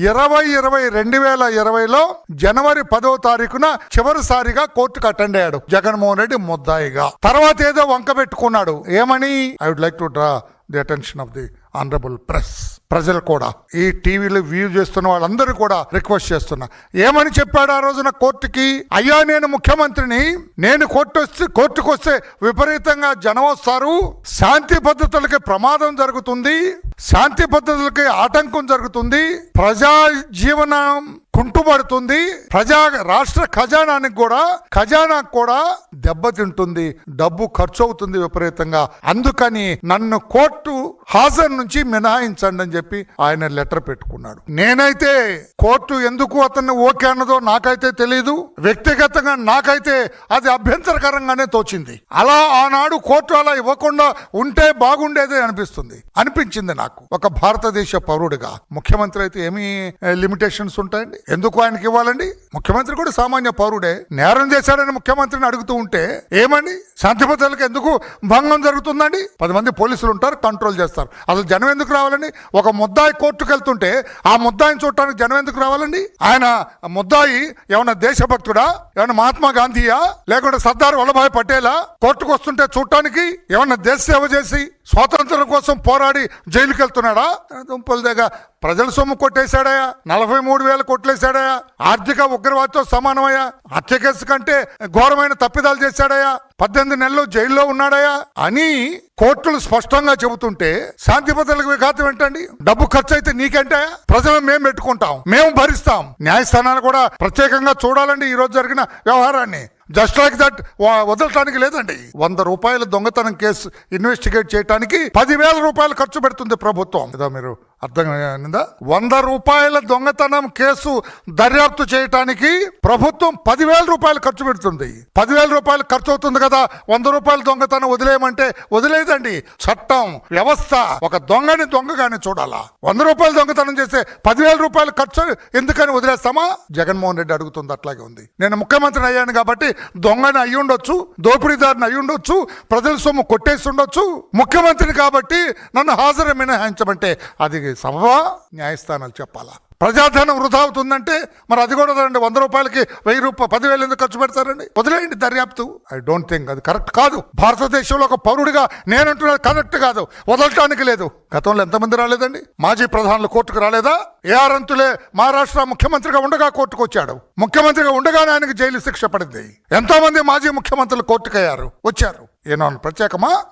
2020లో జనవరి 10వ తారీఖున చివరిసారిగా కోర్టుకు అటెండ్ అయ్యాడు జగన్మోహన్ రెడ్డి ముద్దాయిగా. తర్వాత ఏదో వంక పెట్టుకున్నాడు. ఏమని? I would like to draw the attention of the honourable press. ప్రజలు కూడా, ఈ టీవీలో వ్యూ చేస్తున్న వాళ్ళందరూ కూడా రిక్వెస్ట్ చేస్తున్నా, ఏమని చెప్పాడు ఆ రోజున కోర్టుకి? అయ్యా, నేను ముఖ్యమంత్రిని, నేను కోర్టుకు వస్తే విపరీతంగా జనం వస్తారు, శాంతి భద్రతలకి ప్రమాదం జరుగుతుంది, శాంతి భద్రతలకి ఆటంకం జరుగుతుంది, ప్రజా జీవనం కుంటుపడుతుంది, రాష్ట్ర ఖజానాకు కూడా దెబ్బతింటుంది, డబ్బు ఖర్చు అవుతుంది విపరీతంగా, అందుకని నన్ను కోర్టు హాజరు నుంచి మినహాయించండి అని చెప్పి ఆయన లెటర్ పెట్టుకున్నాడు. నేనైతే కోర్టు ఎందుకు అతన్ని ఓకే అన్నదో నాకైతే తెలీదు. వ్యక్తిగతంగా నాకైతే అది అభ్యంతరకరంగానే తోచింది. అలా ఆనాడు కోర్టు అలా ఇవ్వకుండా ఉంటే బాగుండేది అనిపించింది నాకు. ఒక భారతదేశ పౌరుడిగా ముఖ్యమంత్రి అయితే ఏమి లిమిటేషన్స్ ఉంటాయండి? ఎందుకు ఆయనకి ఇవ్వాలండి? ముఖ్యమంత్రి కూడా సామాన్య పౌరుడే. నేరం చేశాడని ముఖ్యమంత్రిని అడుగుతూ ఉంటే ఏమండి? శాంతి భద్రతలకు ఎందుకు భంగం జరుగుతుందండి? 10 మంది పోలీసులు ఉంటారు, కంట్రోల్ చేస్తారు. అసలు జనం ఎందుకు రావాలండి? ఒక ముద్దాయి కోర్టుకు వెళ్తుంటే ఆ ముద్దాయిని చూడటానికి జనం ఎందుకు రావాలండి? ఆయన ముద్దాయి ఏమన్నా దేశభక్తుడా? ఏమన్నా మహాత్మా గాంధీయా? లేకుంటే సర్దార్ వల్లభాయ్ పటేలా? కోర్టుకు వస్తుంటే చూడటానికి ఏమన్నా దేశ సేవ చేసి స్వాతంత్రం కోసం పోరాడి జైలుకి వెళ్తున్నాడా? దుంపల దగ్గర ప్రజల సొమ్ము కొట్టేశాడయా, 43,000 కొట్లేశాడయా, ఆర్థిక ఉగ్రవాదితో సమానమయ్యా, హత్య కేసు కంటే ఘోరమైన తప్పిదాలు చేశాడయా, 18 నెలలు జైల్లో ఉన్నాడయా అని కోర్టులు స్పష్టంగా చెబుతుంటే శాంతి భద్రతలకు విఘాతం ఏంటండి? డబ్బు ఖర్చు అయితే నీకంటే ప్రజలు మేము పెట్టుకుంటాం, మేము భరిస్తాం. న్యాయస్థానాలు కూడా ప్రత్యేకంగా చూడాలండి ఈ రోజు జరిగిన వ్యవహారాన్ని. జస్ట్ లైక్ దట్ వదలటానికి లేదండి. 100 రూపాయల దొంగతనం కేసు ఇన్వెస్టిగేట్ చేయడానికి 10,000 రూపాయలు ఖర్చు పెడుతుంది ప్రభుత్వం. ఇదా మీరు అర్థమైందా? 100 రూపాయల దొంగతనం కేసు దర్యాప్తు చేయటానికి ప్రభుత్వం 10,000 రూపాయలు ఖర్చు పెడుతుంది. 10,000 రూపాయలు ఖర్చు అవుతుంది కదా, 100 రూపాయల దొంగతనం వదిలేయమంటే వదిలేదండి. చట్టం, వ్యవస్థ ఒక దొంగని దొంగగానే చూడాలా. 100 రూపాయలు దొంగతనం చేస్తే 10,000 రూపాయలు ఖర్చు ఎందుకని వదిలేస్తామా? జగన్మోహన్ రెడ్డి అడుగుతుంది. అట్లాగే ఉంది. నేను ముఖ్యమంత్రిని అయ్యాను కాబట్టి దొంగని అయి ఉండొచ్చు, దోపిడీదారిని అయి ఉండొచ్చు, ప్రజల సొమ్ము కొట్టేసి ఉండొచ్చు. ముఖ్యమంత్రిని కాబట్టి నన్ను హాజరు మినహాయించమంటే అది సభవా? న్యాయస్థానాలు చెప్పాలా? ప్రజాధనం వృధా అవుతుందంటే మరి అది కూడా 100 రూపాయలకి 1000 రూపాయలు 10,000 ఎందుకు ఖర్చు పెడతారండి? వదిలేయండి దర్యాప్తు. ఐ డోంట్ థింక్ అది కరెక్ట్ కాదు. భారతదేశంలో ఒక పౌరుడిగా నేనంటున్నది కరెక్ట్ కాదు, వదలటానికి లేదు. గతంలో ఎంతమంది రాలేదండి? మాజీ ప్రధానులు కోర్టుకు రాలేదా? ఏఆర్ అంతులే మహారాష్ట్ర ముఖ్యమంత్రిగా ఉండగా కోర్టుకు వచ్చాడు. ముఖ్యమంత్రిగా ఉండగానే ఆయనకు జైలు శిక్ష పడింది. ఎంతో మంది మాజీ ముఖ్యమంత్రులు కోర్టుకు వచ్చారు. ఏమన్నా ప్రత్యేకమా?